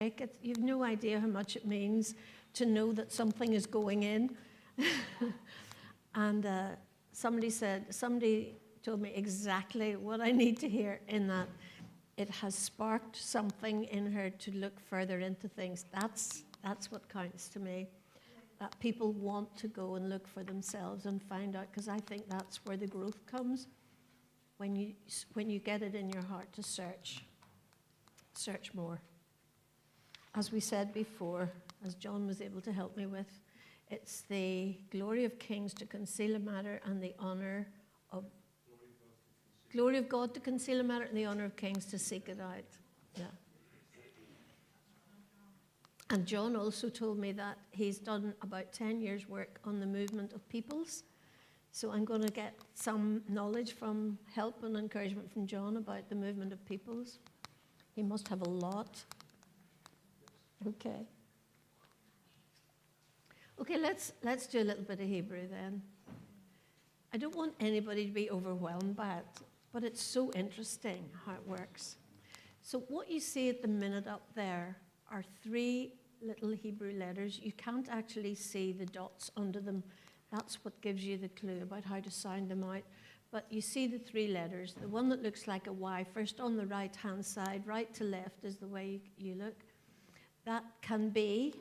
mistake. You've no idea how much it means to know that something is going in. And somebody told me exactly what I need to hear, in that it has sparked something in her to look further into things. That's what counts to me. That people want to go and look for themselves and find out, because I think that's where the growth comes, when you get it in your heart to search more. As we said before, as John was able to help me with, it's the glory of kings to conceal a matter, and the honor of glory of God to conceal a matter, and the honor of kings to seek it out. Yeah. And John also told me that he's done about 10 years' work on the movement of peoples. So I'm going to get some knowledge from, help and encouragement from John about the movement of peoples. He must have a lot. Okay. Okay, let's do a little bit of Hebrew then. I don't want anybody to be overwhelmed by it, but it's so interesting how it works. So what you see at the minute up there are 3 little Hebrew letters. You can't actually see the dots under them. That's what gives you the clue about how to sound them out. But you see the 3 letters. The one that looks like a Y, first on the right-hand side, right to left is the way you look. That can be,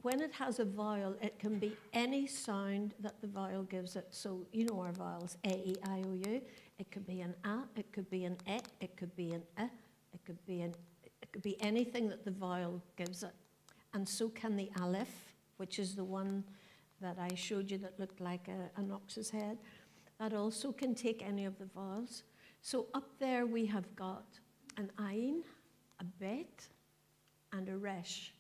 when it has a vowel, it can be any sound that the vowel gives it. So you know our vowels, A, E, I, O, U. It could be an A, it could be an E, it could be an I, it could be anything that the vowel gives it. And so can the Aleph, which is the one that I showed you that looked like an ox's head. That also can take any of the vowels. So up there we have got an Ayin, a Bet, and a Resh.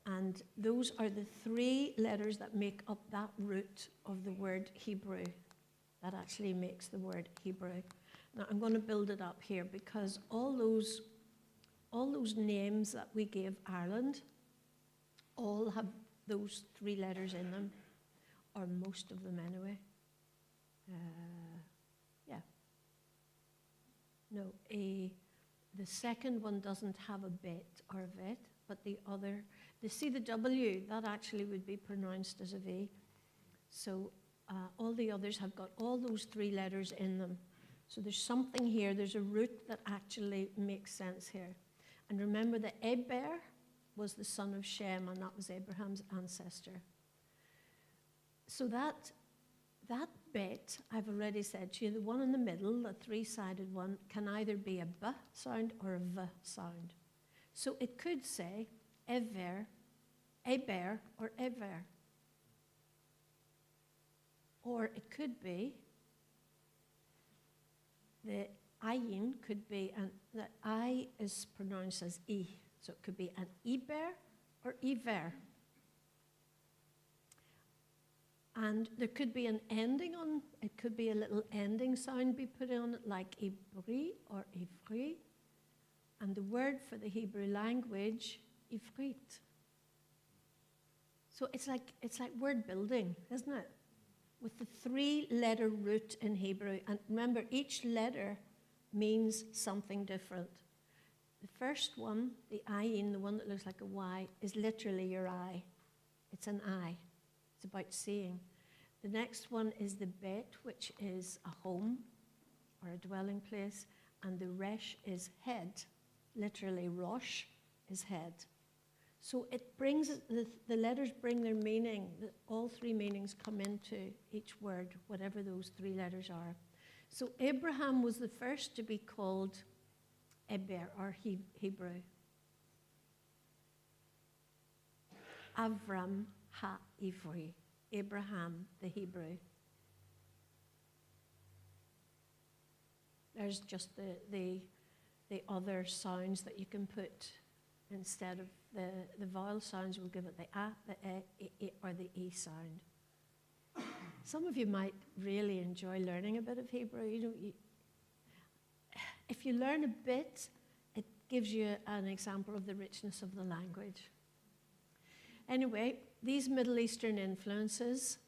And those are the 3 letters that make up that root of the word Hebrew. That actually makes the word Hebrew. Now I'm going to build it up here, because all those names that we gave Ireland all have those 3 letters in them, or most of them anyway. Yeah. No, the second one doesn't have a Bet or a vet, but the other, see the W, that actually would be pronounced as a V. So all the others have got all those 3 letters in them. So there's something here, there's a root that actually makes sense here. And remember that Eber was the son of Shem, and that was Abraham's ancestor. So that Bet, I've already said to you, the one in the middle, the 3-sided one, can either be a B sound or a V sound. So it could say Ever, Eber, or Ever. Or it could be, the Ayin could be, and the I is pronounced as E. So it could be an Eber or Ever. And there could be an ending on, it could be a little ending sound be put on it, like Ibri or Ivri. And the word for the Hebrew language, Ivrit. So it's like word building, isn't it? With the 3-letter root in Hebrew. And remember, each letter means something different. The first one, the ayin, the one that looks like a Y, is literally your eye. It's an eye. It's about seeing. The next one is the bet, which is a home or a dwelling place. And the resh is head. Literally, rosh is head. So it brings, the letters bring their meaning. All 3 meanings come into each word, whatever those 3 letters are. So Abraham was the first to be called Eber, or Hebrew. Avram ha-Ivri, Abraham the Hebrew. There's just the other sounds that you can put instead of the vowel sounds. We'll give it the A, the E, or the E sound. Some of you might really enjoy learning a bit of Hebrew. If you learn a bit, it gives you an example of the richness of the language. Anyway, these Middle Eastern influences,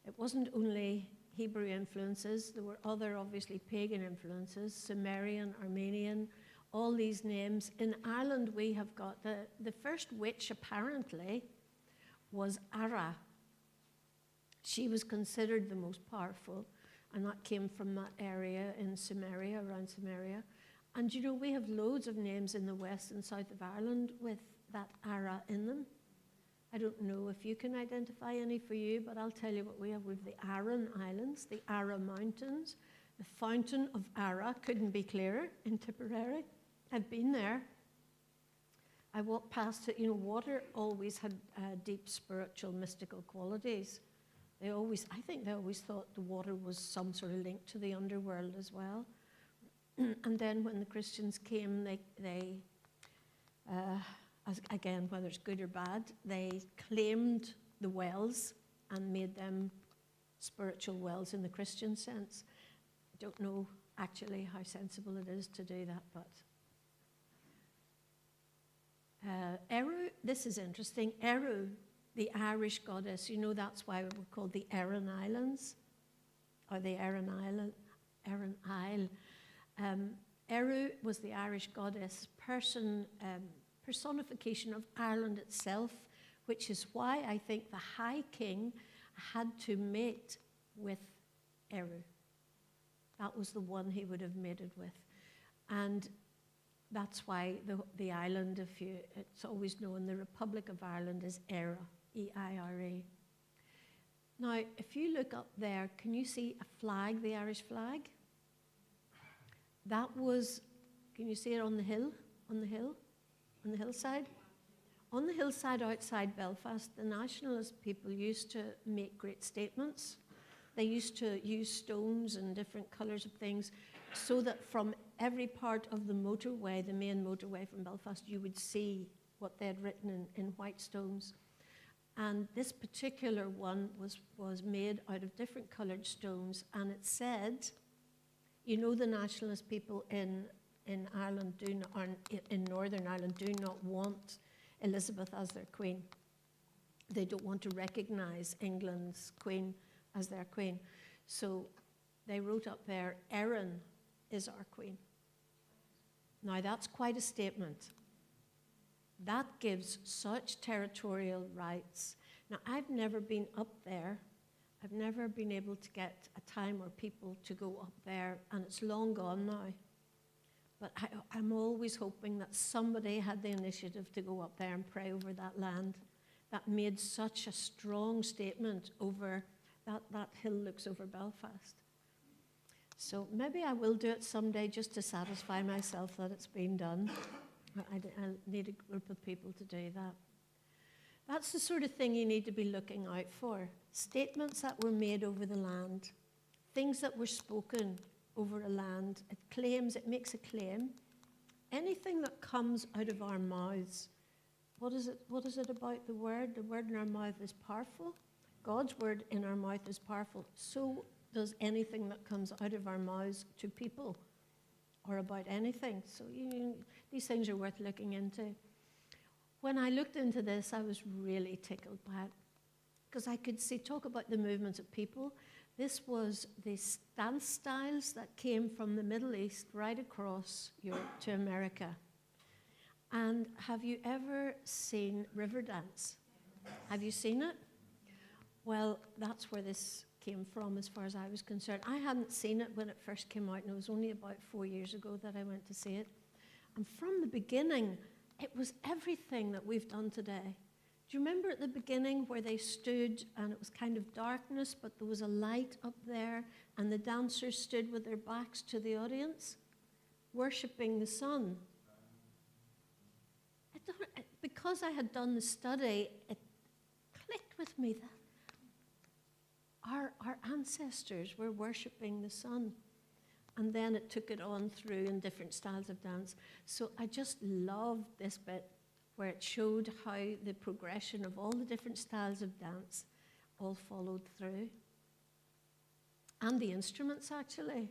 it wasn't only Hebrew influences. There were other, obviously, pagan influences, Sumerian, Armenian, all these names. In Ireland, we have got the first witch, apparently, was Ara. She was considered the most powerful, and that came from that area in Samaria, around Samaria. And you know, we have loads of names in the west and south of Ireland with that Ara in them. I don't know if you can identify any for you, but I'll tell you what we have. We have the Aran Islands, the Ara Mountains, the Fountain of Ara, couldn't be clearer, in Tipperary. I've been there. I walked past it. You know, water always had deep spiritual, mystical qualities. I think they always thought the water was some sort of link to the underworld as well. And then when the Christians came, again, whether it's good or bad, they claimed the wells and made them spiritual wells in the Christian sense. I don't know actually how sensible it is to do that, but Eru, this is interesting. Eru, the Irish goddess, you know, that's why we're called the Aran Islands, or the Aran Isle. Eru was the Irish goddess, personification of Ireland itself, which is why I think the High King had to mate with Eru. That was the one he would have mated with. And that's why the island, it's always known, the Republic of Ireland is Eire, E-I-R-E. Now, if you look up there, can you see a flag, the Irish flag? That was, can you see it on the hill? On the hillside? On the hillside outside Belfast, the nationalist people used to make great statements. They used to use stones and different colours of things so that from every part of the motorway, the main motorway from Belfast, you would see what they had written in white stones. And this particular one was made out of different coloured stones, and it said, you know, the nationalist people in Ireland in Northern Ireland do not want Elizabeth as their queen. They don't want to recognise England's queen as their queen. So they wrote up there, Erin is our queen. Now that's quite a statement. That gives such territorial rights. Now I've never been up there. I've never been able to get a time or people to go up there, and it's long gone now. But I'm always hoping that somebody had the initiative to go up there and pray over that land. That made such a strong statement over, that hill looks over Belfast. So maybe I will do it someday just to satisfy myself that it's been done. I need a group of people to do that. That's the sort of thing you need to be looking out for. Statements that were made over the land, things that were spoken over a land. It makes a claim. Anything that comes out of our mouths, what is it about the word? The word in our mouth is powerful. God's word in our mouth is powerful. So does anything that comes out of our mouths to people or about anything. So these things are worth looking into. When I looked into this, I was really tickled by it because I could talk about the movements of people. This was the dance styles that came from the Middle East right across Europe to America. And have you ever seen river dance? Have you seen it? Well, that's where this came from as far as I was concerned. I hadn't seen it when it first came out, and it was only about 4 years ago that I went to see it. And from the beginning, it was everything that we've done today. Do you remember at the beginning where they stood and it was kind of darkness, but there was a light up there, and the dancers stood with their backs to the audience, worshipping the sun? Because I had done the study, it clicked with me that our ancestors were worshipping the sun. And then it took it on through in different styles of dance. So I just loved this bit where it showed how the progression of all the different styles of dance all followed through. And the instruments, actually.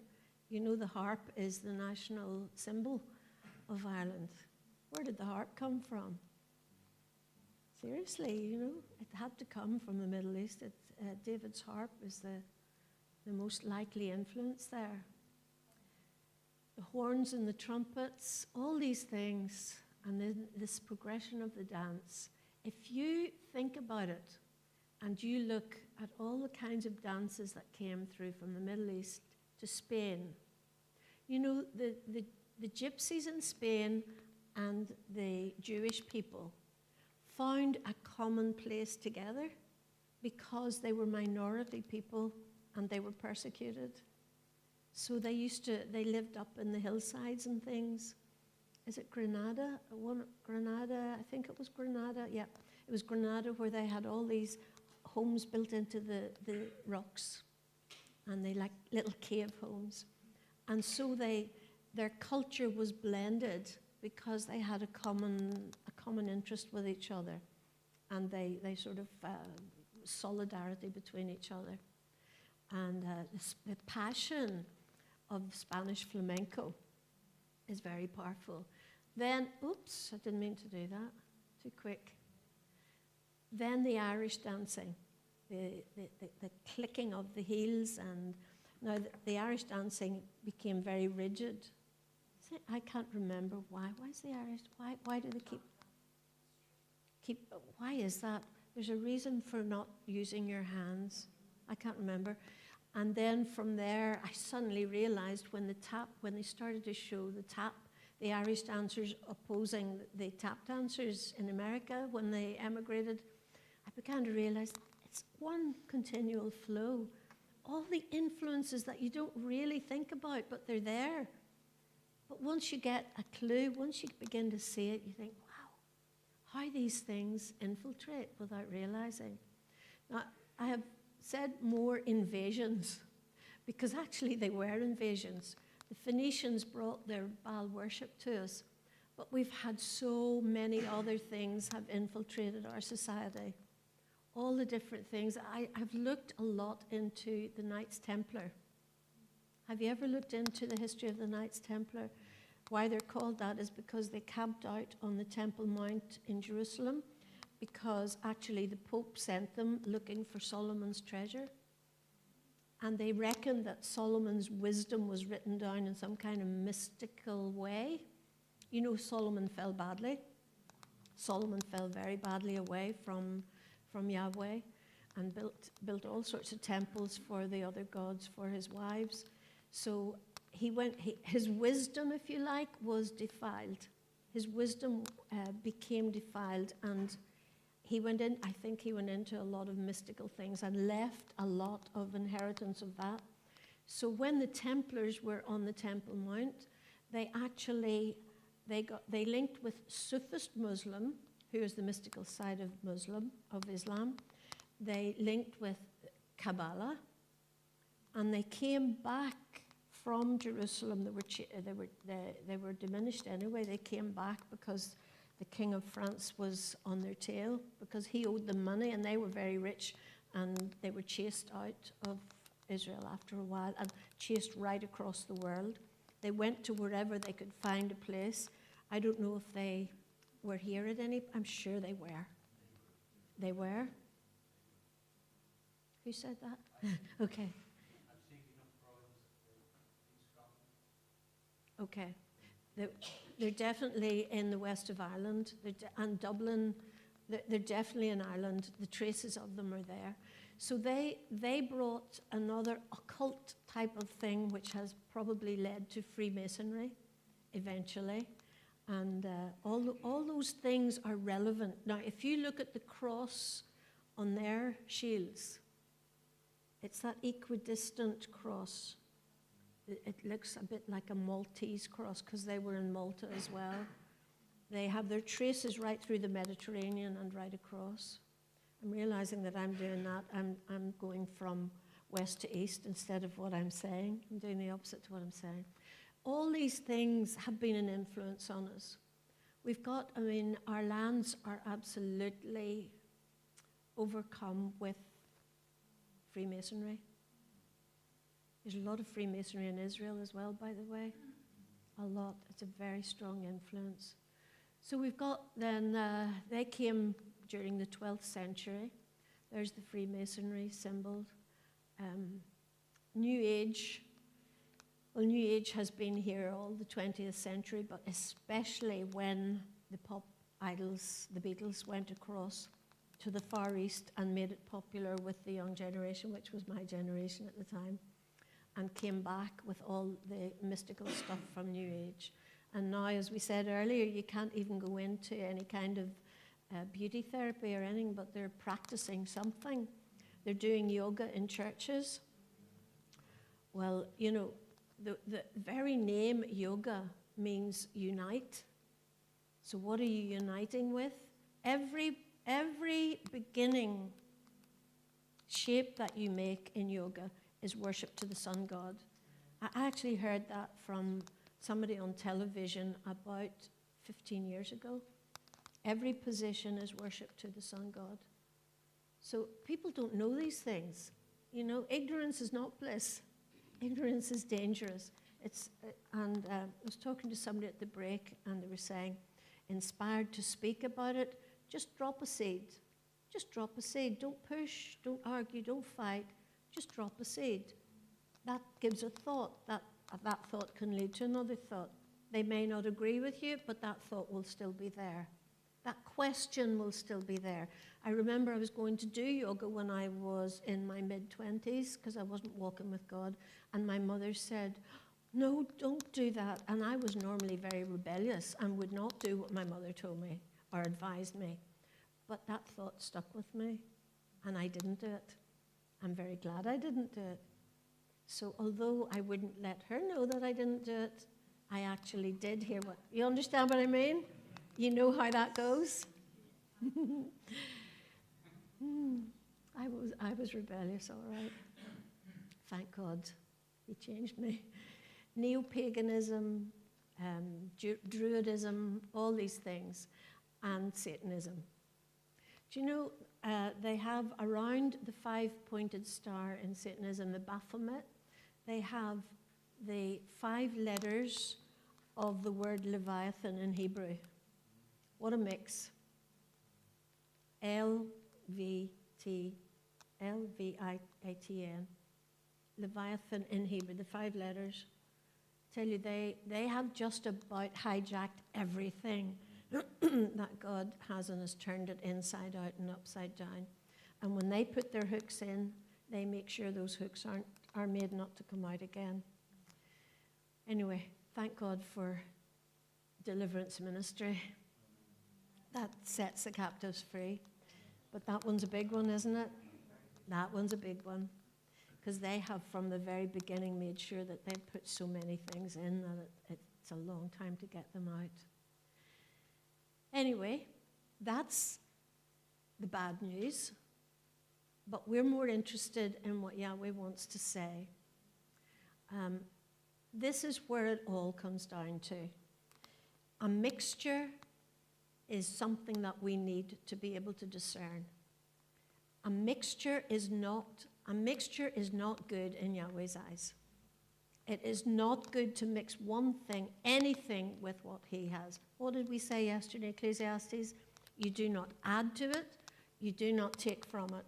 You know, the harp is the national symbol of Ireland. Where did the harp come from? Seriously, you know, it had to come from the Middle East. David's harp is the most likely influence there. the horns and the trumpets, all these things, and then this progression of the dance. If you think about it and you look at all the kinds of dances that came through from the Middle East to Spain, you know, the gypsies in Spain and the Jewish people found a common place together because they were minority people and they were persecuted. So they lived up in the hillsides and things. Is it Granada? Granada, I think it was Granada. Yeah, it was Granada where they had all these homes built into the rocks, and they like little cave homes. And so their culture was blended because they had a common interest with each other, and they sort of solidarity between each other. And the passion of Spanish flamenco is very powerful. Then, oops, I didn't mean to do that, too quick. Then the Irish dancing, the clicking of the heels, and now the Irish dancing became very rigid. I can't remember why. Why is the Irish, why do they keep, why is that? There's a reason for not using your hands. I can't remember. And then from there, I suddenly realized when they started to show the tap, the Irish dancers opposing the tap dancers in America when they emigrated, I began to realize it's one continual flow. All the influences that you don't really think about, but they're there. But once you get a clue, once you begin to see it, you think, wow, how these things infiltrate without realizing. Now, I have said more invasions, because actually they were invasions. The Phoenicians brought their Baal worship to us, but we've had so many other things have infiltrated our society. All the different things. I've looked a lot into the Knights Templar. Have you ever looked into the history of the Knights Templar? Why they're called that is because they camped out on the Temple Mount in Jerusalem, because actually the Pope sent them looking for Solomon's treasure. And they reckoned that Solomon's wisdom was written down in some kind of mystical way. You know, Solomon fell badly. Solomon fell very badly away from Yahweh and built all sorts of temples for the other gods for his wives. So his wisdom, if you like, was defiled. His wisdom became defiled, and he went into a lot of mystical things and left a lot of inheritance of that. So when the Templars were on the Temple Mount, they linked with Sufist Muslim, who is the mystical side of Islam. They linked with Kabbalah, and they came back from Jerusalem. They were diminished anyway. They came back because the King of France was on their tail, because he owed them money, and they were very rich, and they were chased out of Israel after a while and chased right across the world. They went to wherever they could find a place. I don't know if they were here at any, I'm sure they were. They were? Who said that? Okay. Okay. They're definitely in the west of Ireland, and Dublin, they're definitely in Ireland. The traces of them are there. So they brought another occult type of thing, which has probably led to Freemasonry eventually. And all those things are relevant. Now, if you look at the cross on their shields, it's that equidistant cross. It looks a bit like a Maltese cross, because they were in Malta as well. They have their traces right through the Mediterranean and right across. I'm realizing that I'm doing that. I'm going from west to east instead of what I'm saying. I'm doing the opposite to what I'm saying. All these things have been an influence on us. We've got, our lands are absolutely overcome with Freemasonry. There's a lot of Freemasonry in Israel as well, by the way. A lot. It's a very strong influence. So we've got then, they came during the 12th century. There's the Freemasonry symbol. New Age. Well, New Age has been here all the 20th century, but especially when the pop idols, the Beatles, went across to the Far East and made it popular with the young generation, which was my generation at the time, and came back with all the mystical stuff from New Age. And now, as we said earlier, you can't even go into any kind of beauty therapy or anything, but they're practicing something. They're doing yoga in churches. Well, you know, the very name yoga means unite. So what are you uniting with? Every beginning shape that you make in yoga is worship to the sun god. I actually heard that from somebody on television about 15 years ago. Every position is worship to the sun god. So people don't know these things. You know, ignorance is not bliss. Ignorance is dangerous. I was talking to somebody at the break, and they were saying, inspired to speak about it, just drop a seed. Just drop a seed. Don't push, don't argue, don't fight. Just drop a seed. That gives a thought. That thought can lead to another thought. They may not agree with you, but that thought will still be there. That question will still be there. I remember I was going to do yoga when I was in my mid-20s because I wasn't walking with God, and my mother said, no, don't do that. And I was normally very rebellious and would not do what my mother told me or advised me. But that thought stuck with me, and I didn't do it. I'm very glad I didn't do it. So although I wouldn't let her know that I didn't do it, I actually did hear what, you understand what I mean? You know how that goes? I was rebellious, all right. Thank God, he changed me. Neo-paganism, Druidism, all these things, and Satanism. Do you know, they have around the 5-pointed star in Satanism, the Baphomet, they have the 5 letters of the word Leviathan in Hebrew. What a mix. L-V-I-A-T-N. Leviathan in Hebrew, the 5 letters. Tell you, they have just about hijacked everything that God has and has turned it inside out and upside down. And when they put their hooks in, they make sure those hooks are made not to come out again. Anyway, thank God for deliverance ministry. That sets the captives free. But that one's a big one, isn't it? That one's a big one. Because they have, from the very beginning, made sure that they put so many things in that it's a long time to get them out. Anyway, that's the bad news. But we're more interested in what Yahweh wants to say. This is where it all comes down to. A mixture is something that we need to be able to discern. A mixture is not good in Yahweh's eyes. It is not good to mix one thing, anything, with what he has. What did we say yesterday, Ecclesiastes? You do not add to it, you do not take from it.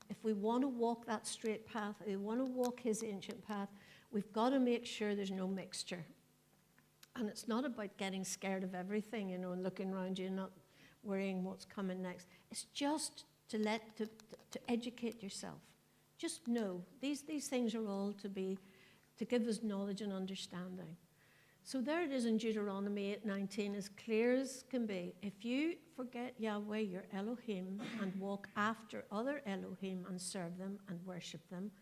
If we want to walk that straight path, if we want to walk his ancient path, we've got to make sure there's no mixture. And it's not about getting scared of everything, you know, and looking around you and not worrying what's coming next. It's just to educate yourself. Just know these things are all to give us knowledge and understanding. So there it is in Deuteronomy 8:19, as clear as can be. If you forget Yahweh, your Elohim, and walk after other Elohim and serve them and worship them,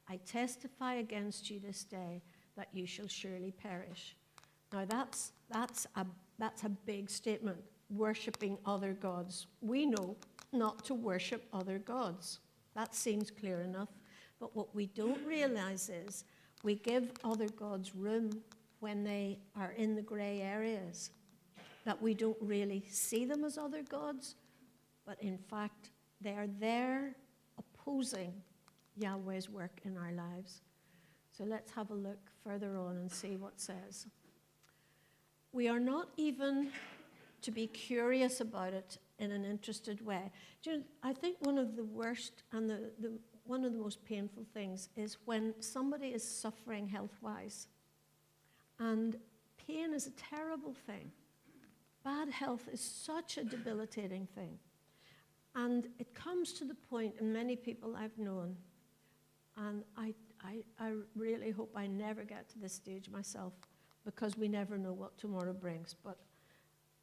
I testify against you this day that you shall surely perish. Now that's a big statement, worshipping other gods. We know not to worship other gods. That seems clear enough. But what we don't realize is we give other gods room when they are in the gray areas, that we don't really see them as other gods, but in fact, they are there opposing Yahweh's work in our lives. So let's have a look further on and see what it says. We are not even to be curious about it in an interested way. Do you know, I think one of the worst and one of the most painful things is when somebody is suffering health-wise And pain is a terrible thing. Bad health is such a debilitating thing. And it comes to the point, and many people I've known, and I really hope I never get to this stage myself, because we never know what tomorrow brings. But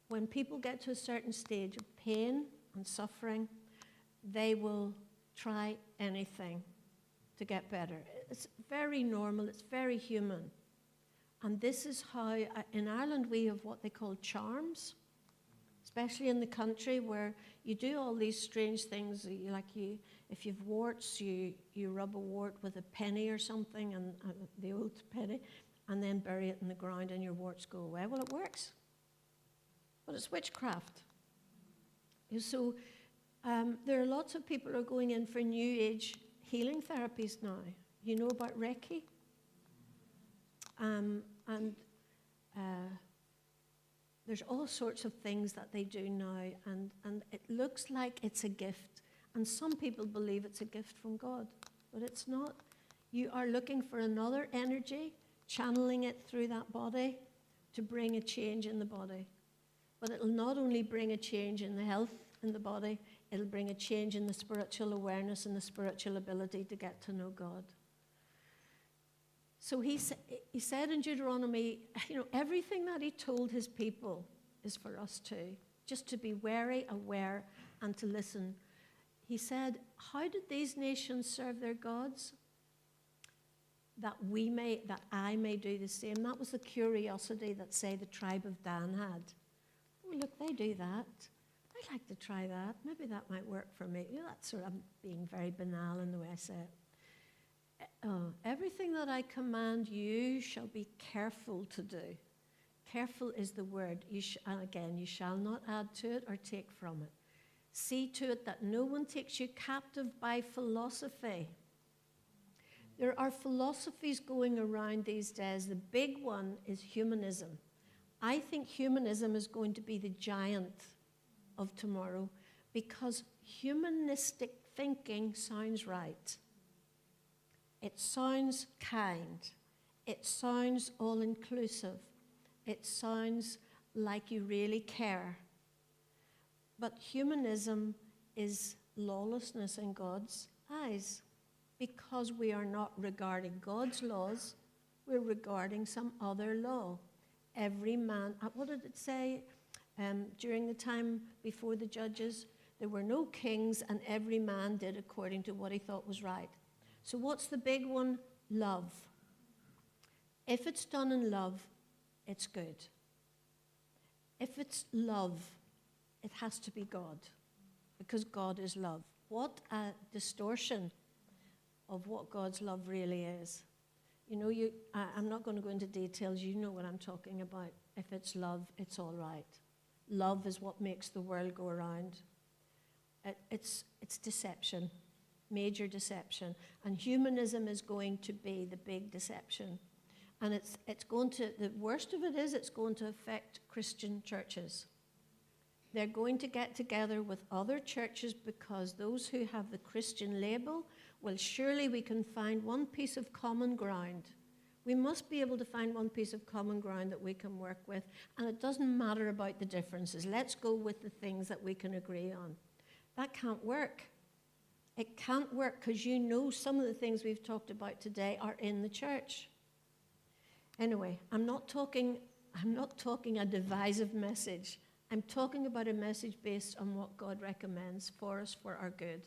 when people get to a certain stage of pain and suffering, they will try anything to get better. It's very normal, it's very human. And this is how, in Ireland, we have what they call charms, especially in the country where you do all these strange things. If you've warts, you rub a wart with a penny or something, and the old penny, and then bury it in the ground and your warts go away. Well, it works, but it's witchcraft. So there are lots of people who are going in for New Age healing therapies now. You know about Reiki? There's all sorts of things that they do now, and it looks like it's a gift. And some people believe it's a gift from God, but it's not. You are looking for another energy, channeling it through that body to bring a change in the body. But it'll not only bring a change in the health in the body, it'll bring a change in the spiritual awareness and the spiritual ability to get to know God. So he said in Deuteronomy, everything that he told his people is for us too, just to be wary, aware, and to listen. He said, how did these nations serve their gods? That I may do the same. That was the curiosity that, say, the tribe of Dan had. Oh, look, they do that. I'd like to try that. Maybe that might work for me. That's sort of being very banal in the way I say it. Everything that I command you shall be careful to do. Careful is the word. You shall not add to it or take from it. See to it that no one takes you captive by philosophy. There are philosophies going around these days. The big one is humanism. I think humanism is going to be the giant of tomorrow, because humanistic thinking sounds right. It sounds kind. It sounds all-inclusive. It sounds like you really care. But humanism is lawlessness in God's eyes, because we are not regarding God's laws, we're regarding some other law. Every man, what did it say? During the time before the judges, there were no kings, and every man did according to what he thought was right. So what's the big one? Love. If it's done in love, it's good. If it's love, it has to be God, because God is love. What a distortion of what God's love really is. I'm not going to go into details. You know what I'm talking about. If it's love, it's all right. Love is what makes the world go around. It's deception. Major deception, and humanism is going to be the big deception, and it's going to, the worst of it is, it's going to affect Christian churches. They're going to get together with other churches, because those who have the Christian label, well, surely we can find one piece of common ground. We must be able to find one piece of common ground that we can work with, and it doesn't matter about the differences. Let's go with the things that we can agree on. That can't work. It can't work, because some of the things we've talked about today are in the church. Anyway, I'm not talking a divisive message. I'm talking about a message based on what God recommends for us for our good.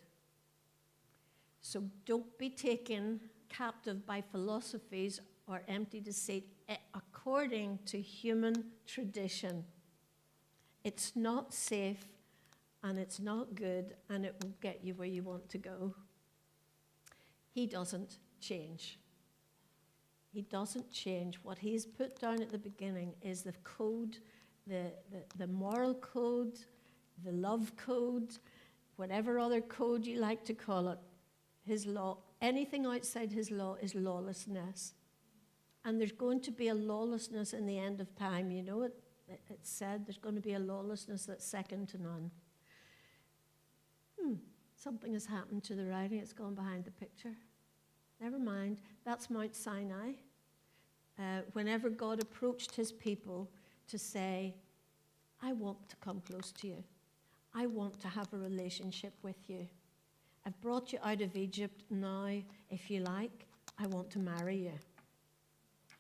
So don't be taken captive by philosophies or empty deceit according to human tradition. It's not safe, and it's not good, and it won't get you where you want to go. He doesn't change. He doesn't change. What he's put down at the beginning is the code, the moral code, the love code, whatever other code you like to call it. His law, anything outside his law is lawlessness. And there's going to be a lawlessness in the end of time. It's said there's going to be a lawlessness that's second to none. Something has happened to the writing. It's gone behind the picture. Never mind. That's Mount Sinai. whenever God approached his people to say, I want to come close to you. I want to have a relationship with you. I've brought you out of Egypt. Now, if you like, I want to marry you.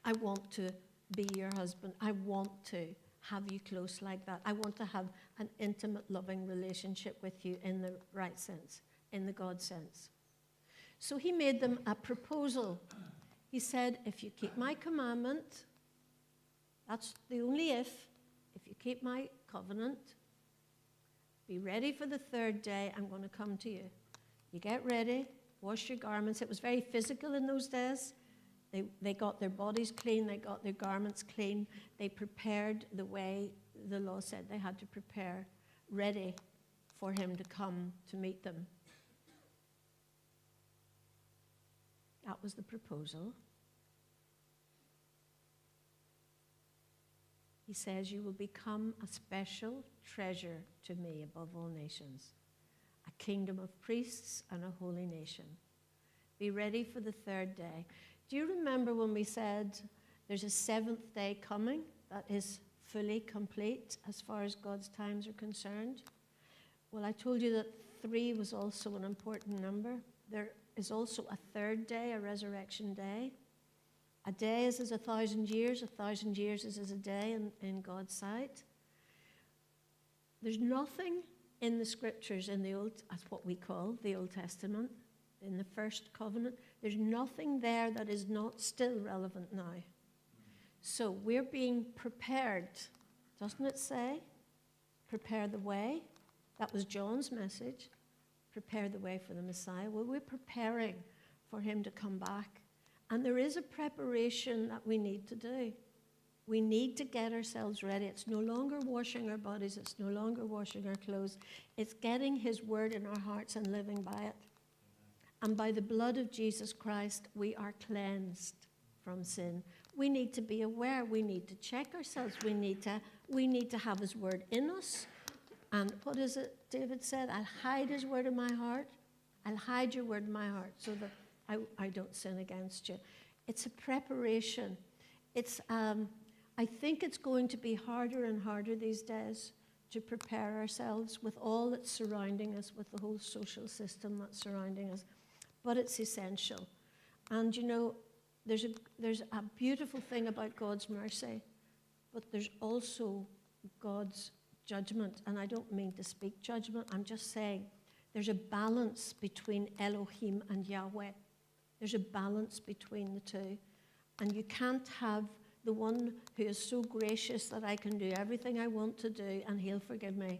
I want to be your husband. I want to have you close like that. I want to have an intimate, loving relationship with you in the right sense, in the God sense. So he made them a proposal. He said, if you keep my commandment, that's the only if you keep my covenant, be ready for the third day, I'm going to come to you. You get ready, wash your garments. It was very physical in those days. They got their bodies clean, they got their garments clean. They prepared the way the law said they had to prepare, ready for him to come to meet them. That was the proposal. He says, you will become a special treasure to me above all nations, a kingdom of priests and a holy nation. Be ready for the third day. Do you remember when we said there's a seventh day coming that is fully complete as far as God's times are concerned? Well, I told you that 3 was also an important number. There is also a third day, a resurrection day. A day is as 1,000 years. 1,000 years is as a day in God's sight. There's nothing in the scriptures in the Old, that's what we call the Old Testament, in the first covenant. There's nothing there that is not still relevant now. So we're being prepared. Doesn't it say? Prepare the way. That was John's message. Prepare the way for the Messiah. Well, we're preparing for him to come back. And there is a preparation that we need to do. We need to get ourselves ready. It's no longer washing our bodies. It's no longer washing our clothes. It's getting his word in our hearts and living by it. And by the blood of Jesus Christ, we are cleansed from sin. We need to be aware. We need to check ourselves. We need to have his word in us. And what is it David said? I'll hide his word in my heart. I'll hide your word in my heart so that I don't sin against you. It's a preparation. I think it's going to be harder and harder these days to prepare ourselves with all that's surrounding us, with the whole social system that's surrounding us. But it's essential. And you know, there's a beautiful thing about God's mercy, but there's also God's judgment. And I don't mean to speak judgment. I'm just saying there's a balance between Elohim and Yahweh. There's a balance between the two. And you can't have the one who is so gracious that I can do everything I want to do and he'll forgive me.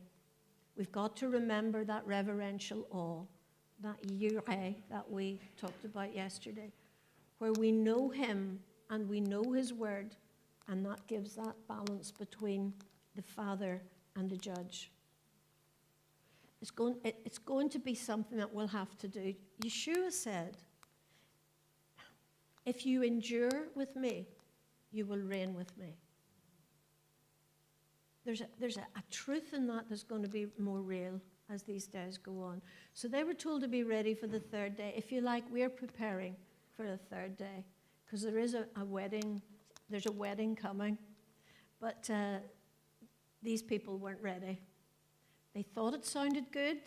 We've got to remember that reverential awe, that yireh that we talked about yesterday, where we know him and we know his word, and that gives that balance between the Father and the Judge. It's going to be something that we'll have to do. Yeshua said, if you endure with me, you will reign with me. There's a truth in that that's going to be more real as these days go on. So they were told to be ready for the third day. If you like, we're preparing for the third day because there is a wedding. There's a wedding coming. But these people weren't ready. They thought it sounded good,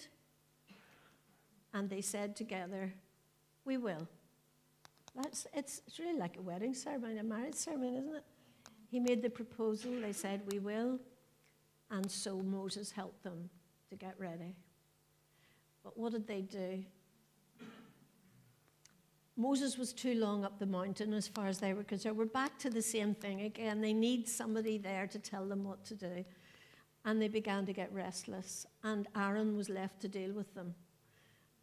and they said together, we will. It's really like a wedding ceremony, a marriage ceremony, isn't it? He made the proposal, they said, we will, and so Moses helped them to get ready. But what did they do? Moses was too long up the mountain as far as they were concerned. We're back to the same thing again. They need somebody there to tell them what to do. And they began to get restless, and Aaron was left to deal with them.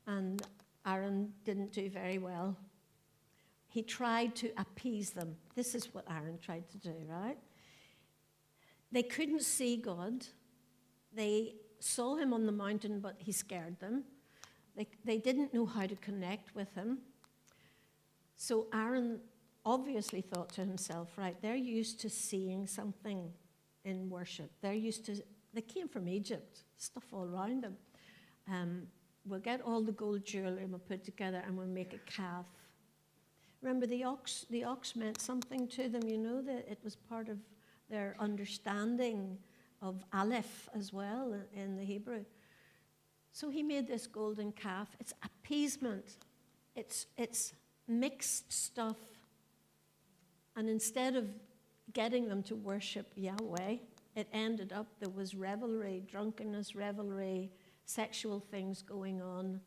And Aaron didn't do very well. He tried to appease them. This is what Aaron tried to do, right? They couldn't see God. They saw him on the mountain, but he scared them. They didn't know how to connect with him. So Aaron obviously thought to himself, right, they're used to seeing something in worship. They came from Egypt, stuff all around them. We'll get all the gold jewelry and we'll put it together and we'll make a calf. Remember, the ox meant something to them, that it was part of their understanding of Aleph as well in the Hebrew. So he made this golden calf. It's appeasement. It's mixed stuff. And instead of getting them to worship Yahweh, it ended up there was revelry, drunkenness, revelry, sexual things going on.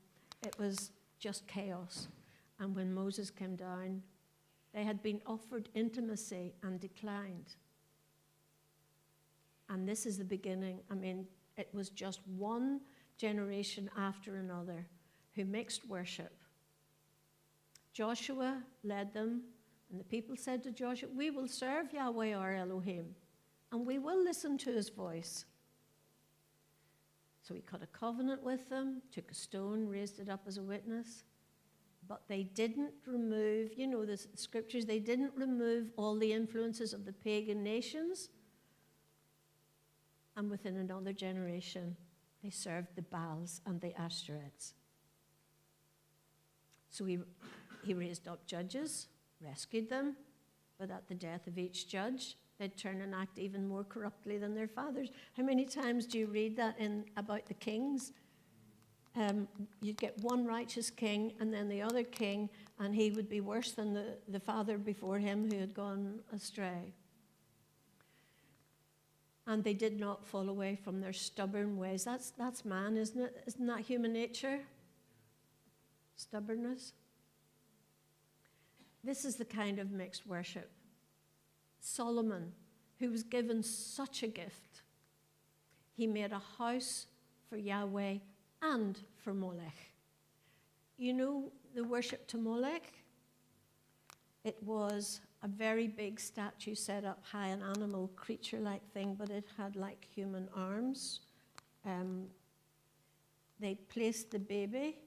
It was just chaos. And when Moses came down, they had been offered intimacy and declined. And this is the beginning. I mean, it was just one generation after another who mixed worship. Joshua led them, and the people said to Joshua, "We will serve Yahweh our Elohim, and we will listen to his voice." So he cut a covenant with them, took a stone, raised it up as a witness. But they didn't remove, the scriptures, they didn't remove all the influences of the pagan nations. And within another generation, they served the Baals and the Ashtoreths. So he raised up judges, rescued them, but at the death of each judge, they'd turn and act even more corruptly than their fathers. How many times do you read that about the kings? You'd get one righteous king and then the other king, and he would be worse than the father before him who had gone astray. And they did not fall away from their stubborn ways. That's man, isn't it? Isn't that human nature? Stubbornness. This is the kind of mixed worship. Solomon, who was given such a gift, he made a house for Yahweh and for Molech. The worship to Molech? It was a very big statue set up high, an animal creature-like thing, but it had like human arms. They placed the baby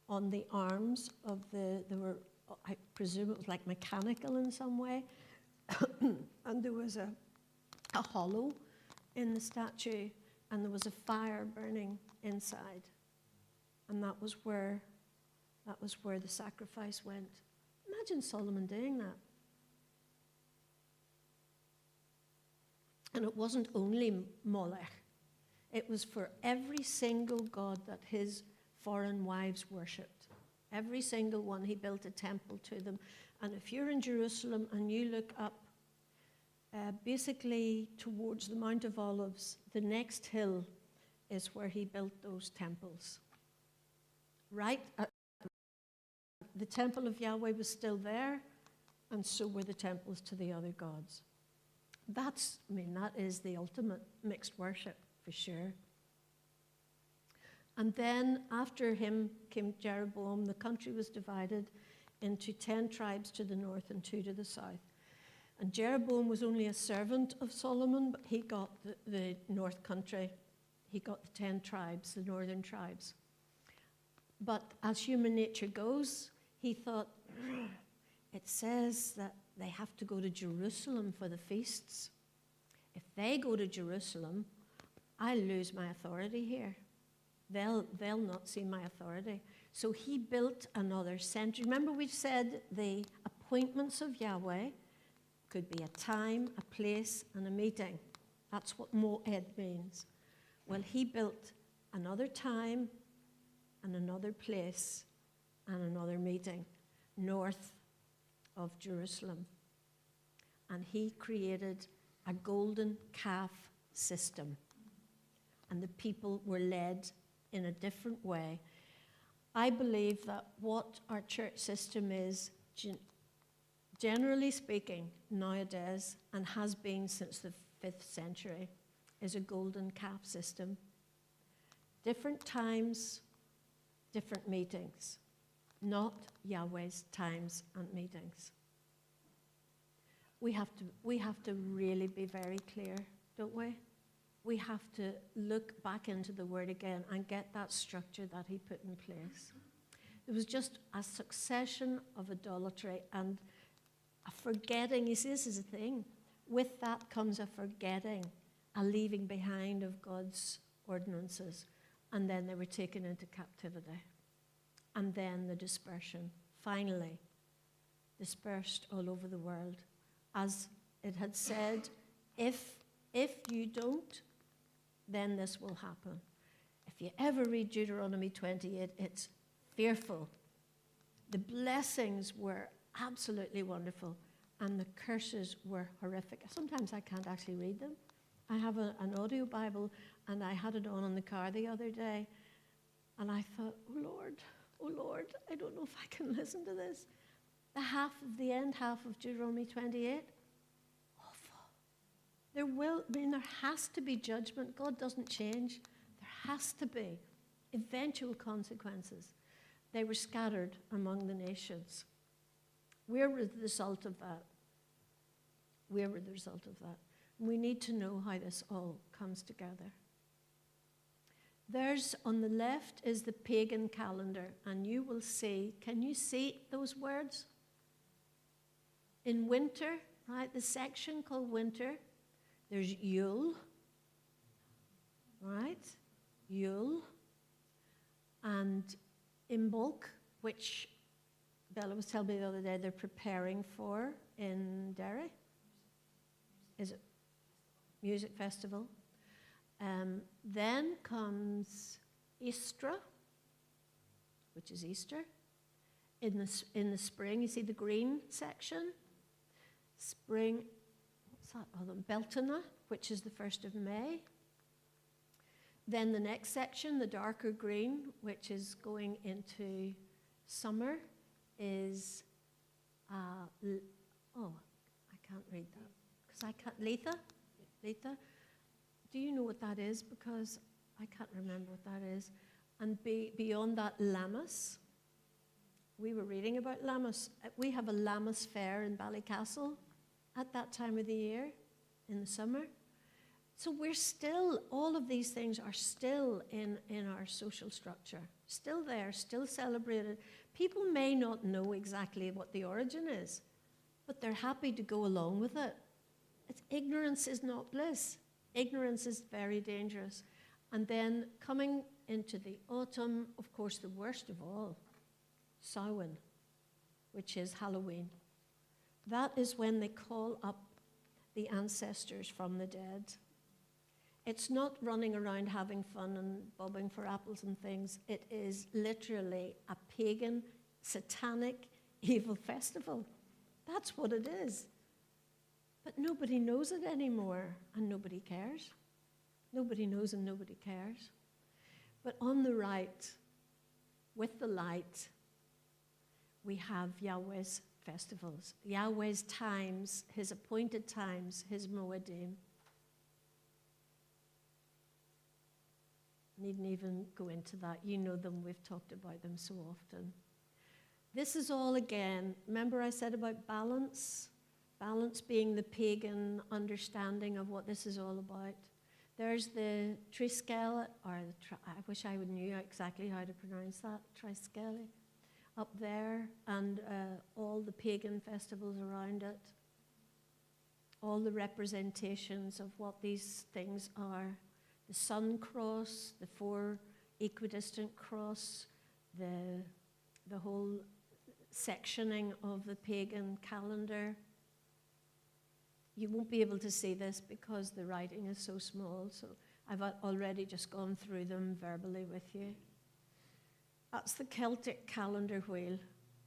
on the arms of I presume it was like mechanical in some way, and there was a hollow in the statue, and there was a fire burning inside, and that was where the sacrifice went. Imagine Solomon doing that. And it wasn't only Molech. It was for every single god that his foreign wives worshipped. Every single one, he built a temple to them. And if you're in Jerusalem and you look up, basically towards the Mount of Olives, the next hill is where he built those temples. Right? The temple of Yahweh was still there, and so were the temples to the other gods. That is the ultimate mixed worship, for sure. And then after him came Jeroboam. The country was divided into 10 tribes to the north and 2 to the south. And Jeroboam was only a servant of Solomon, but he got the north country. He got the 10 tribes, the northern tribes. But as human nature goes, he thought, it says that they have to go to Jerusalem for the feasts. If they go to Jerusalem, I'll lose my authority here. They'll not see my authority. So he built another center. Remember we said the appointments of Yahweh could be a time, a place, and a meeting. That's what Moed means. Well, he built another time and another place and another meeting north of Jerusalem. And he created a golden calf system. And the people were led in a different way. I believe that what our church system is, generally speaking, nowadays, and has been since the 5th century, is a golden calf system. Different times, different meetings, not Yahweh's times and meetings. We have to really be very clear, don't we? We have to look back into the Word again and get that structure that he put in place. There was just a succession of idolatry and a forgetting. You see, this is a thing. With that comes a forgetting, a leaving behind of God's ordinances. And then they were taken into captivity. And then the dispersion. Finally, dispersed all over the world. As it had said, if you don't, then this will happen. If you ever read Deuteronomy 28, it's fearful. The blessings were absolutely wonderful, and the curses were horrific. Sometimes I can't actually read them. I have an audio Bible, and I had it on the car the other day, and I thought, oh Lord, I don't know if I can listen to this. The end half of Deuteronomy 28, awful. There has to be judgment. God doesn't change. There has to be eventual consequences. They were scattered among the nations. Where was the result of that? Where were the result of that? We need to know how this all comes together. There's, on the left, is the pagan calendar, and you will see, can you see those words? In winter, right, the section called winter, there's Yule, right? Yule. And Imbolc, which Bella was telling me the other day they're preparing for in Derry. Is it music festival? Then comes Easter, which is Easter. In the spring, you see the green section. Spring, what's that? Oh, Beltana, which is the 1st of May. Then the next section, the darker green, which is going into summer, is, I can't read that, because I can't, Letha, do you know what that is? Because I can't remember what that is. And beyond that, Lammas. We were reading about Lammas. We have a Lammas fair in Ballycastle at that time of the year, in the summer. So we're still, all of these things are still in our social structure, still there, still celebrated. People may not know exactly what the origin is, but they're happy to go along with it. Ignorance is not bliss. Ignorance is very dangerous. And then coming into the autumn, of course, the worst of all, Samhain, which is Halloween. That is when they call up the ancestors from the dead. It's not running around having fun and bobbing for apples and things. It is literally a pagan, satanic, evil festival. That's what it is. But nobody knows it anymore, and nobody cares. Nobody knows and nobody cares. But on the right, with the light, we have Yahweh's festivals, Yahweh's times, his appointed times, his Moedim. Needn't even go into that. You know them, we've talked about them so often. This is all again, remember I said about balance? Balance being the pagan understanding of what this is all about. There's the Triskele, or I wish I would knew exactly how to pronounce that, Triskele, up there, and all the pagan festivals around it. All the representations of what these things are. The sun cross, the 4 equidistant cross, the whole sectioning of the pagan calendar. You won't be able to see this because the writing is so small, so I've already just gone through them verbally with you. That's the Celtic calendar wheel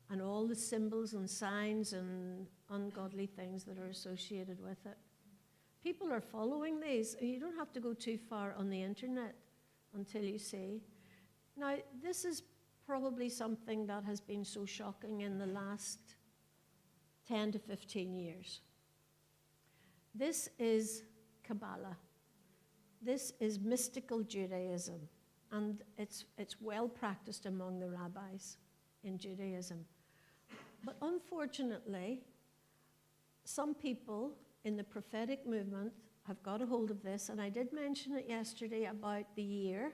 and all the symbols and signs and ungodly things that are associated with it. People are following these. You don't have to go too far on the internet until you see. Now, this is probably something that has been so shocking in the last 10 to 15 years. This is Kabbalah. This is mystical Judaism, and it's well practiced among the rabbis in Judaism. But unfortunately, some people in the prophetic movement have got a hold of this, and I did mention it yesterday about the year,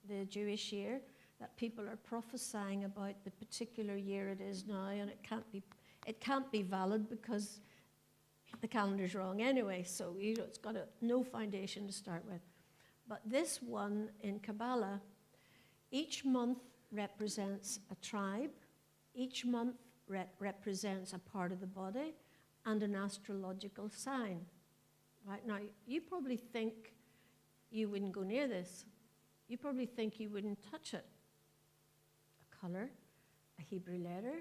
the Jewish year, that people are prophesying about the particular year it is now, and it can't be valid because the calendar's wrong anyway, so it's got no foundation to start with. But this one in Kabbalah, each month represents a tribe, each month represents a part of the body and an astrological sign. Right now, you probably think you wouldn't go near this. You probably think you wouldn't touch it. A color, a Hebrew letter,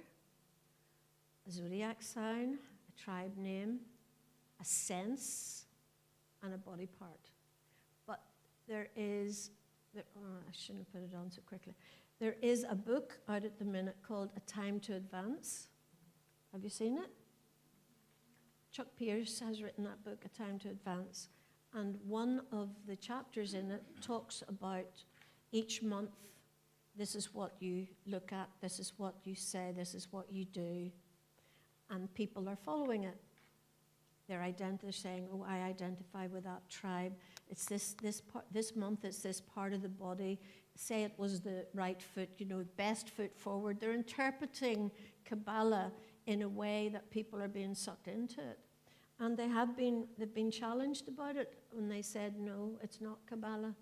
a zodiac sign, a tribe name, a sense, and a body part. But there is, I shouldn't have put it on so quickly. There is a book out at the minute called A Time to Advance. Have you seen it? Chuck Pierce has written that book, A Time to Advance. And one of the chapters in it talks about each month, this is what you look at, this is what you say, this is what you do. And people are following it. They're saying, oh, I identify with that tribe. It's this month, it's this part of the body. Say it was the right foot, best foot forward. They're interpreting Kabbalah in a way that people are being sucked into it. And they've been challenged about it when they said, no, it's not Kabbalah.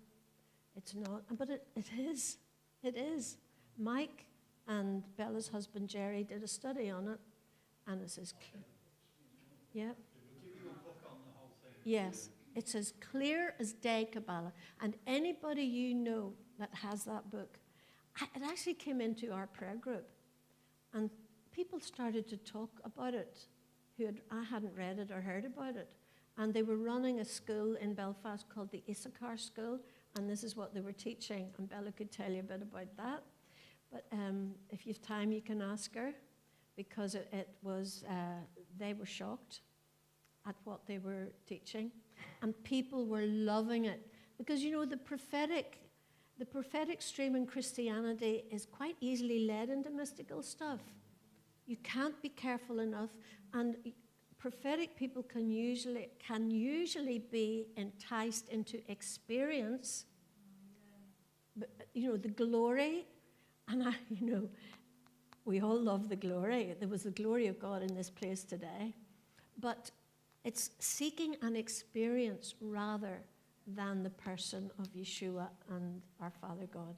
It's not, but it is. It is. Mike and Bella's husband, Jerry, did a study on it, and it's as clear. Yeah. Yes, it's as clear as day Kabbalah. And anybody you know that has that book, it actually came into our prayer group, and people started to talk about it I hadn't read it or heard about it. And they were running a school in Belfast called the Issachar School, and this is what they were teaching, and Bella could tell you a bit about that. But if you have time, you can ask her, because it was, they were shocked at what they were teaching, and people were loving it. Because, the prophetic stream in Christianity is quite easily led into mystical stuff. You can't be careful enough, and prophetic people can usually be enticed into experience, the glory, and we all love the glory. There was the glory of God in this place today, but it's seeking an experience rather than the person of Yeshua and our Father God.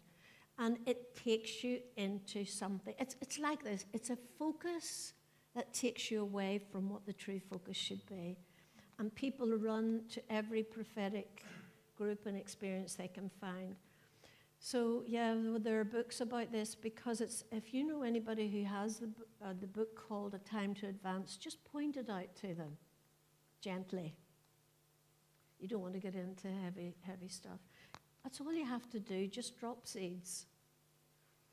And it takes you into something. It's like this. It's a focus that takes you away from what the true focus should be. And people run to every prophetic group and experience they can find. So, yeah, there are books about this, because if you know anybody who has the book called A Time to Advance, just point it out to them gently. You don't want to get into heavy stuff. That's all you have to do, just drop seeds.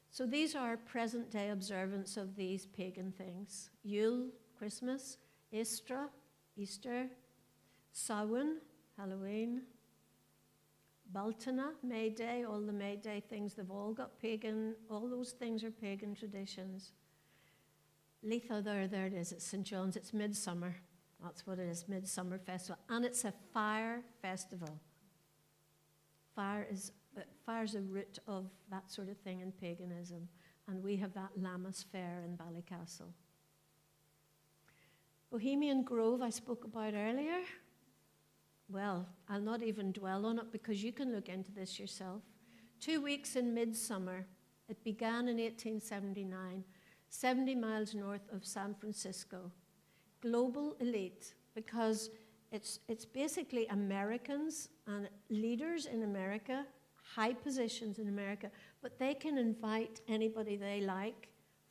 So these are present-day observance of these pagan things. Yule, Christmas, Easter, Samhain, Halloween, Baltana, May Day, all the May Day things, they've all got pagan, all those things are pagan traditions. Letha, there it is, it's St. John's, it's Midsummer. That's what it is, Midsummer Festival. And it's a fire festival. Fire's a root of that sort of thing in paganism. And we have that Lammas Fair in Ballycastle. Bohemian Grove I spoke about earlier. Well, I'll not even dwell on it, because you can look into this yourself. 2 weeks in midsummer. It began in 1879, 70 miles north of San Francisco. Global elite, because it's basically Americans and leaders in America, high positions in America, but they can invite anybody they like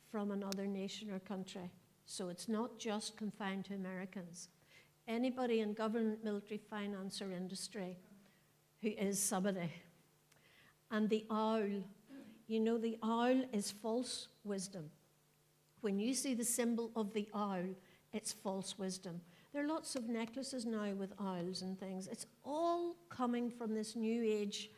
from another nation or country. So it's not just confined to Americans. Anybody in government, military, finance, or industry who is somebody. And the owl, the owl is false wisdom. When you see the symbol of the owl, it's false wisdom. There are lots of necklaces now with owls and things. It's all coming from this new age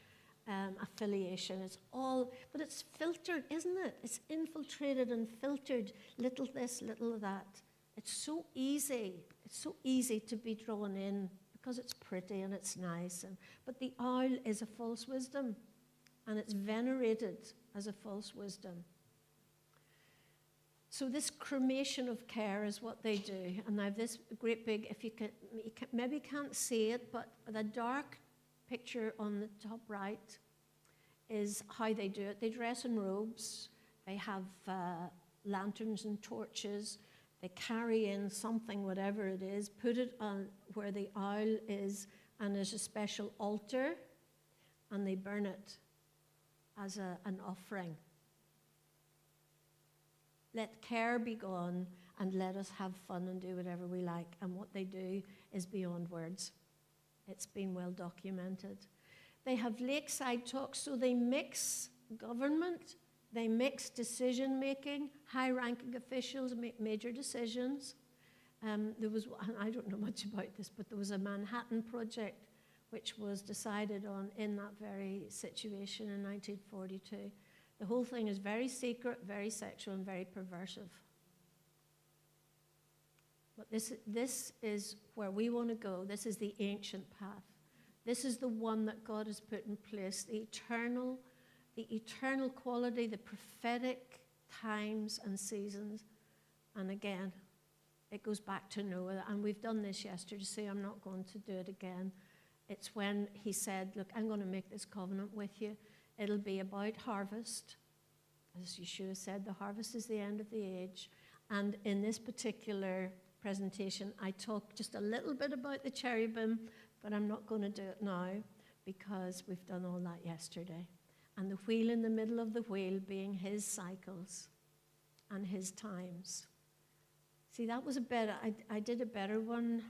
affiliation. But it's filtered, isn't it? It's infiltrated and filtered, little this, little that. It's so easy to be drawn in, because it's pretty and it's nice. But the owl is a false wisdom, and it's venerated as a false wisdom. So this cremation of care is what they do. And I have this great big, if you maybe can't see it, but the dark picture on the top right is how they do it. They dress in robes. They have lanterns and torches. They carry in something, whatever it is, put it on where the owl is, and there's a special altar, and they burn it as an offering. Let care be gone, and let us have fun and do whatever we like. And what they do is beyond words. It's been well documented. They have lakeside talks, so they mix government, they mix decision-making, high-ranking officials make major decisions. There was, I don't know much about this, but there was a Manhattan Project which was decided on in that very situation in 1942. The whole thing is very secret, very sexual, and very perversive. But this is where we want to go. This is the ancient path. This is the one that God has put in place, the eternal quality, the prophetic times and seasons. And again, it goes back to Noah, and we've done this yesterday, so I'm not going to do it again. It's when he said, look, I'm going to make this covenant with you. It'll be about harvest. As Yeshua said, the harvest is the end of the age. And in this particular presentation, I talked just a little bit about the cherubim, but I'm not going to do it now because we've done all that yesterday. And the wheel in the middle of the wheel being his cycles and his times. See, that was I did a better one.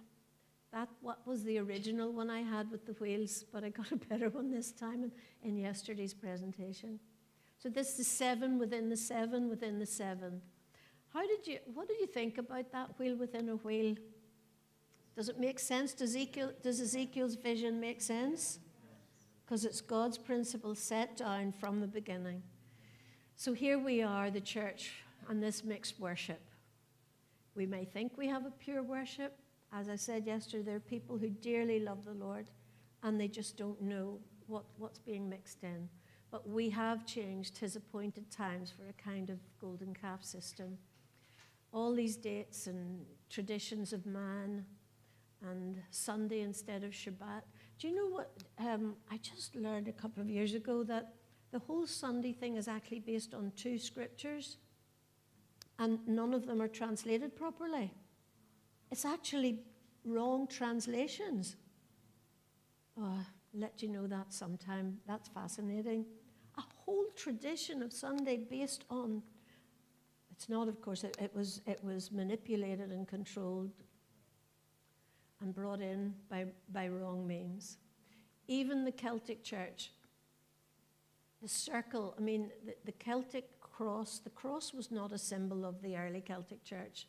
What was the original one I had with the wheels, but I got a better one this time in yesterday's presentation. So this is 7 within the 7 within the 7. What did you think about that wheel within a wheel? Does it make sense? Does Ezekiel's vision make sense? Because it's God's principle set down from the beginning. So here we are, the church, and this mixed worship. We may think we have a pure worship. As I said yesterday, there are people who dearly love the Lord, and they just don't know what's being mixed in. But we have changed his appointed times for a kind of golden calf system. All these dates and traditions of man, and Sunday instead of Shabbat. Do you know what? I just learned a couple of years ago that the whole Sunday thing is actually based on 2 scriptures, and none of them are translated properly. It's actually wrong translations. Oh, I'll let you know that sometime. That's fascinating. A whole tradition of Sunday based on, it's not, of course, it was manipulated and controlled and brought in by wrong means. Even the Celtic church, the circle, the Celtic cross, the cross was not a symbol of the early Celtic church.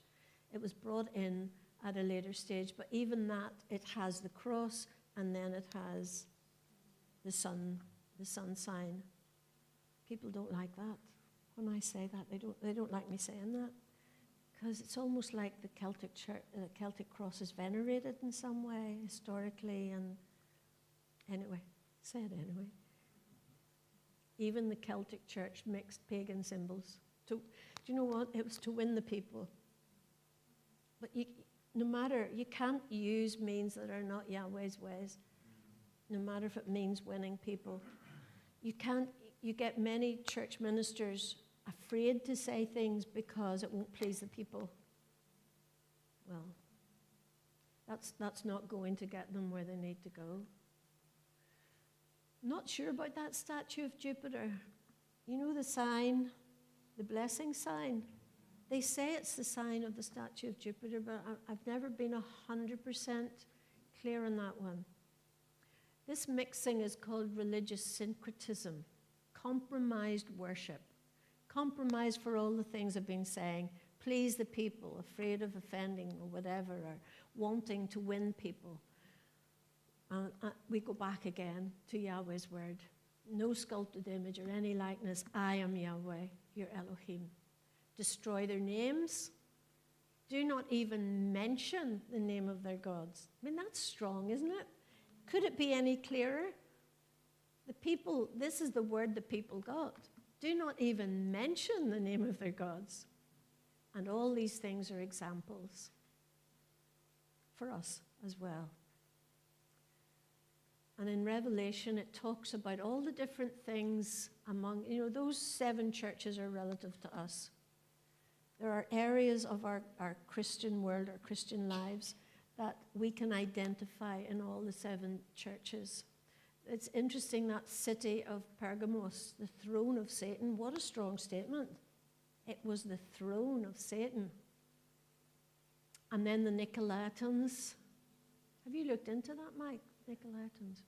It was brought in at a later stage, but even that, it has the cross, and then it has the sun sign. People don't like that. When I say that, they don't like me saying that, because it's almost like the Celtic church, the Celtic cross is venerated in some way historically, and anyway, say it anyway. Even the Celtic church mixed pagan symbols. Do you know what? It was to win the people. But you can't use means that are not Yahweh's ways, no matter if it means winning people. You get many church ministers afraid to say things because it won't please the people. Well, that's not going to get them where they need to go. Not sure about that statue of Jupiter. You know the sign, the blessing sign? They say it's the sign of the statue of Jupiter, but I've never been 100% clear on that one. This mixing is called religious syncretism, compromised worship. Compromise for all the things I've been saying. Please the people, afraid of offending or whatever, or wanting to win people. We go back again to Yahweh's word. No sculpted image or any likeness. I am Yahweh, your Elohim. Destroy their names. Do not even mention the name of their gods. That's strong, isn't it? Could it be any clearer? The people, this is the word the people got. Do not even mention the name of their gods. And all these things are examples for us as well. And in Revelation, it talks about all the different things among, those 7 churches are relative to us. There are areas of our Christian world, our Christian lives, that we can identify in all the 7 churches. It's interesting, that city of Pergamos, the throne of Satan. What a strong statement. It was the throne of Satan. And then the Nicolaitans. Have you looked into that, Mike? Nicolaitans.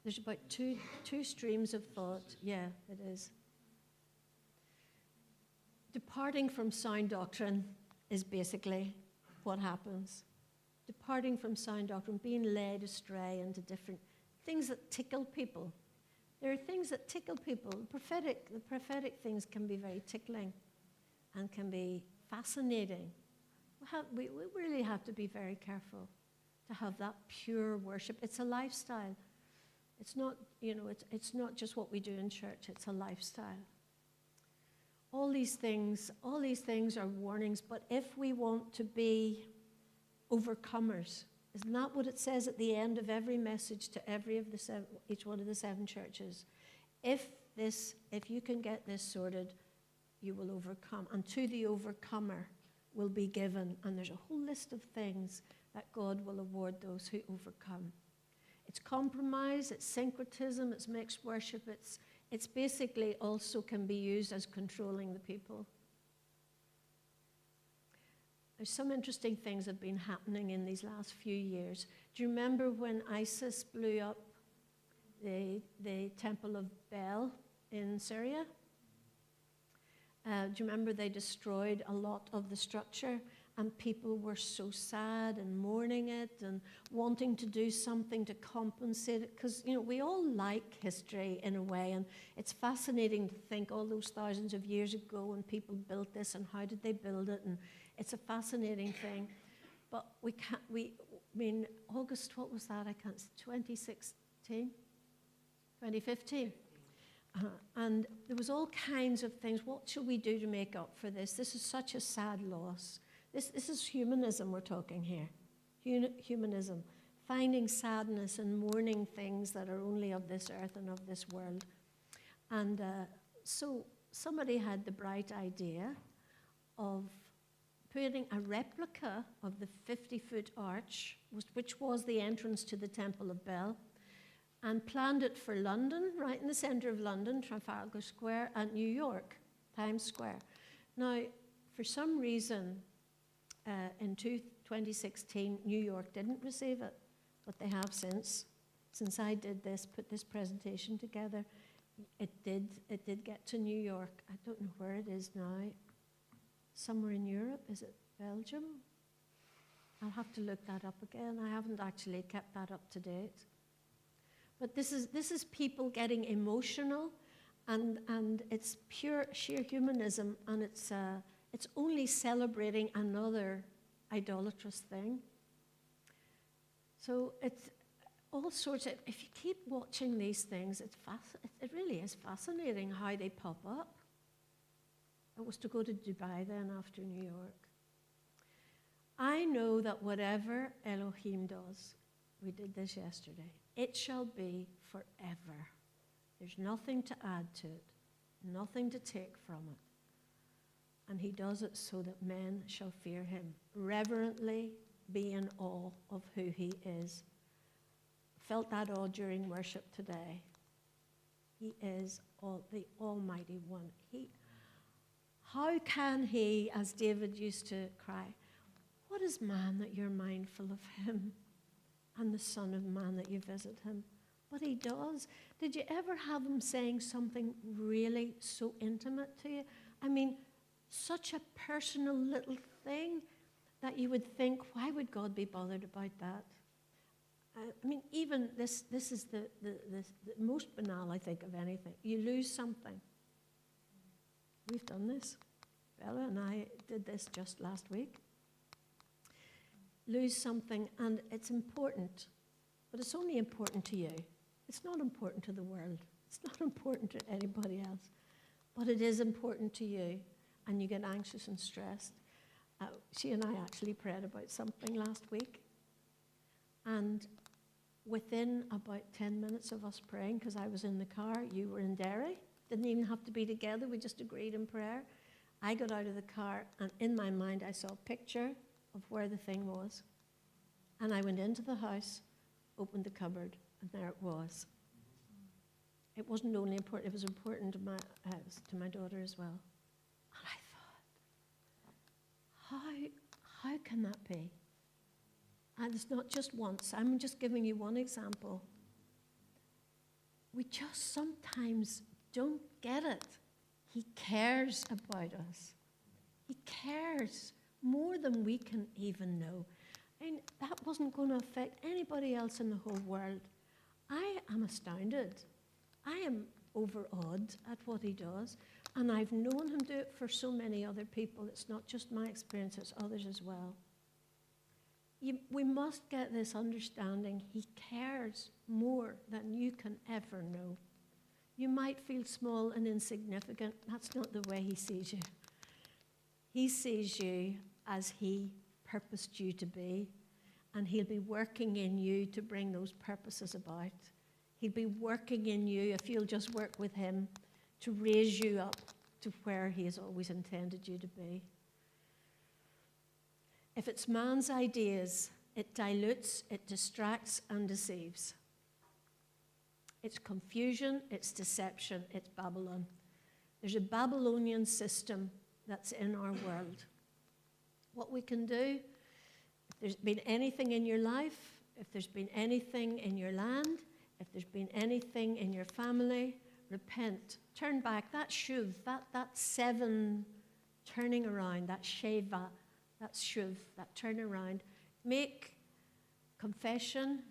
There's about two streams of thought. Yeah, it is. Departing from sound doctrine is basically what happens. Departing from sound doctrine, being led astray into different things that tickle people. There are things that tickle people. The prophetic things can be very tickling and can be fascinating. We really have to be very careful to have that pure worship. It's a lifestyle. It's not, it's not just what we do in church. It's a lifestyle. All these things are warnings, but if we want to be overcomers, isn't that what it says at the end of every message to each one of the 7 churches? If you can get this sorted, you will overcome. And to the overcomer will be given. And there's a whole list of things that God will award those who overcome. It's compromise, it's syncretism, it's mixed worship, it's basically also can be used as controlling the people. There's some interesting things that have been happening in these last few years. Do you remember when ISIS blew up the Temple of Bel in Syria? Do you remember they destroyed a lot of the structure, and people were so sad and mourning it and wanting to do something to compensate it? Because, we all like history in a way, and it's fascinating to think all those thousands of years ago when people built this and how did they build it, and it's a fascinating thing. But August, what was that? 2016? 2015? And there was all kinds of things. What should we do to make up for this? This is such a sad loss. This is humanism we're talking here. Humanism. Finding sadness and mourning things that are only of this earth and of this world. And so somebody had the bright idea of putting a replica of the 50-foot arch, which was the entrance to the Temple of Bel, and planned it for London, right in the center of London, Trafalgar Square, and New York, Times Square. Now, for some reason, in 2016, New York didn't receive it, but they have since I did this, put this presentation together. It did get to New York. I don't know where it is now. Somewhere in Europe. Is it Belgium? I'll have to look that up again. I haven't actually kept that up to date. But this is people getting emotional, and it's sheer humanism, and it's only celebrating another idolatrous thing. So it's all sorts of, if you keep watching these things, it really is fascinating how they pop up. It was to go to Dubai then after New York. I know that whatever Elohim does, we did this yesterday, it shall be forever. There's nothing to add to it, nothing to take from it. And he does it so that men shall fear him, reverently be in awe of who he is. Felt that awe during worship today. He is the Almighty One. How can he, as David used to cry, what is man that you're mindful of him, and the Son of Man that you visit him? But he does. Did you ever have him saying something really so intimate to you? I mean, such a personal little thing that you would think, why would God be bothered about that? I mean, even this is the most banal, I think, of anything. You lose something. We've done this. Bella and I did this just last week. Lose something, and it's important, but it's only important to you. It's not important to the world. It's not important to anybody else, but it is important to you, and you get anxious and stressed. She and I actually prayed about something last week, and within about 10 minutes of us praying, because I was in the car, you were in Derry, didn't even have to be together, we just agreed in prayer, I got out of the car, and in my mind, I saw a picture of where the thing was. And I went into the house, opened the cupboard, and there it was. It wasn't only important, it was important to my daughter as well. And I thought, how can that be? And it's not just once. I'm just giving you one example. We just sometimes don't get it. He cares about us. He cares more than we can even know. And that wasn't going to affect anybody else in the whole world. I am astounded. I am overawed at what he does. And I've known him do it for so many other people. It's not just my experience, it's others as well. We must get this understanding. He cares more than you can ever know. You might feel small and insignificant. That's not the way he sees you. He sees you as he purposed you to be, and he'll be working in you to bring those purposes about. He'll be working in you, if you'll just work with him, to raise you up to where he has always intended you to be. If it's man's ideas, it dilutes, it distracts, and deceives. It's confusion, it's deception, it's Babylon. There's a Babylonian system that's in our world. What we can do, if there's been anything in your life, if there's been anything in your land, if there's been anything in your family, repent. Turn back. That shuv, that 7 turning around, that sheva, that shuv, that turn around. Make confession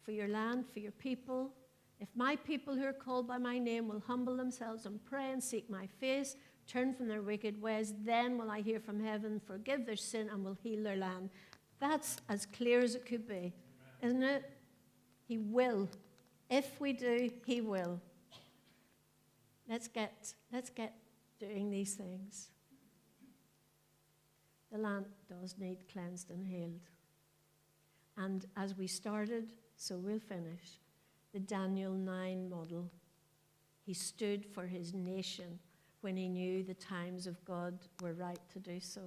for your land, for your people. If my people who are called by my name will humble themselves and pray and seek my face, turn from their wicked ways, then will I hear from heaven, forgive their sin, and will heal their land. That's as clear as it could be, isn't it? He will. If we do, he will. Let's get doing these things. The land does need cleansed and healed. And as we started, so we'll finish. The Daniel 9 model. He stood for his nation when he knew the times of God were right to do so.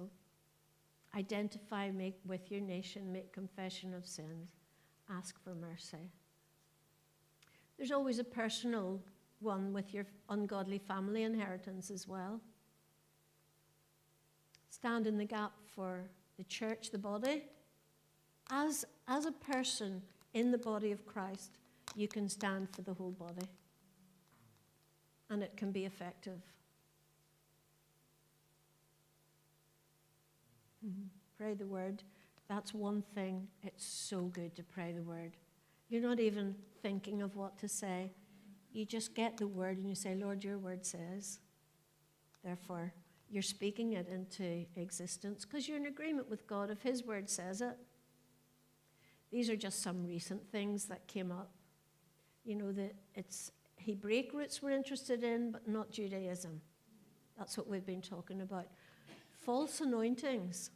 Identify with your nation, make confession of sins, ask for mercy. There's always a personal one with your ungodly family inheritance as well. Stand in the gap for the church, the body. As a person in the body of Christ, you can stand for the whole body. And it can be effective. Pray the word. That's one thing. It's so good to pray the word. You're not even thinking of what to say. You just get the word and you say, Lord, your word says. Therefore, you're speaking it into existence because you're in agreement with God if his word says it. These are just some recent things that came up. You know, that it's Hebraic roots we're interested in, but not Judaism. That's what we've been talking about. False anointings.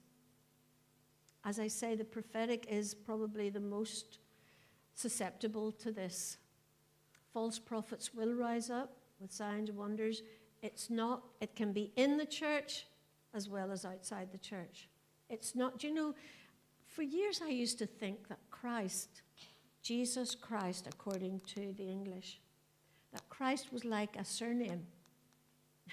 As I say, the prophetic is probably the most susceptible to this. False prophets will rise up with signs and wonders. It can be in the church as well as outside the church. It's not, do you know, for years I used to think that Christ, Jesus Christ, according to the English, that Christ was like a surname. I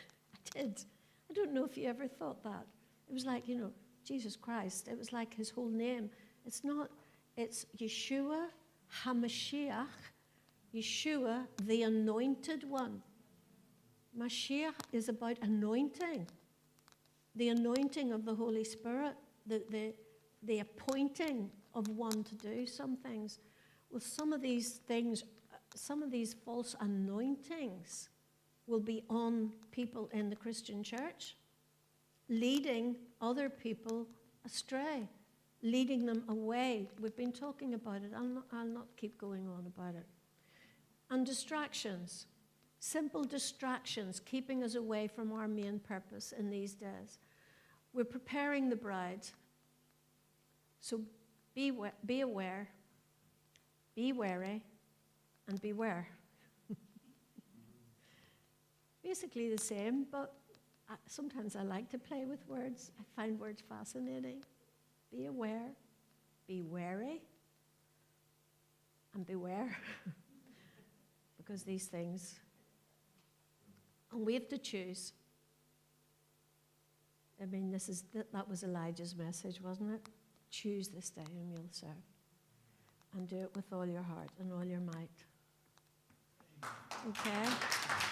did. I don't know if you ever thought that. It was like, you know, Jesus Christ. It was like his whole name. It's not. It's Yeshua HaMashiach, Yeshua, the anointed one. Mashiach is about anointing, the anointing of the Holy Spirit, the appointing of one to do some things. Well, some of these things, some of these false anointings will be on people in the Christian church, leading other people astray, leading them away. We've been talking about it. I'll not keep going on about it. And distractions, simple distractions, keeping us away from our main purpose in these days. We're preparing the bride. So be aware, be wary, and beware. Basically the same, but sometimes I like to play with words. I find words fascinating. Be aware, be wary, and beware. Because these things, and we have to choose. I mean, that was Elijah's message, wasn't it? Choose this day whom you'll serve. And do it with all your heart and all your might. Okay?